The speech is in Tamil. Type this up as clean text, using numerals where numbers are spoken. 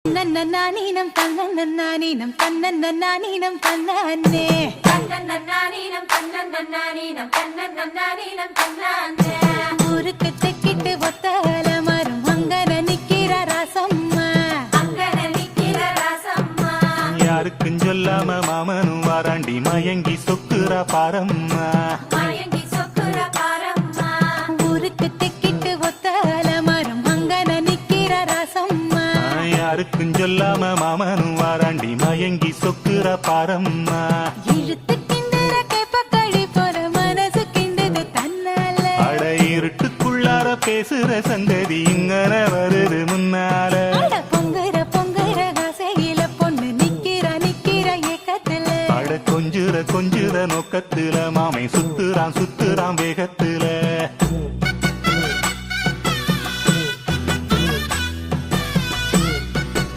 தன்னன்னீனம் தன்னன்னீனம் தன்னன்னீனம் தன்னே தன்னன்னீனம் தன்னன்னீனம் தன்னன்னீனம் தன்னே ஊருக்கு தெக்கிட்டு ஒத்தல மரம் அங்கன நிக்கிற ராசம்மா யாருக்கும் சொல்லாம மாமனும் வாராண்டி மயங்கி சொக்குற பாரம்மா ஊருக்கு தெக்கிட்டு ஒத்தல மரம் அங்கன நிக்கிற ராசம்மா யாருக்கும் சொல்லாம மாமனும் வாராண்டி மயங்கி சொக்குற பாரம்மா இழுத்து கிண்டுற கேப்பக்கழி போற மனசு கிண்டுது தன்னால அட இருட்டுக்குள்ளார பேசுற சங்கதி இங்கன வருது முன்னால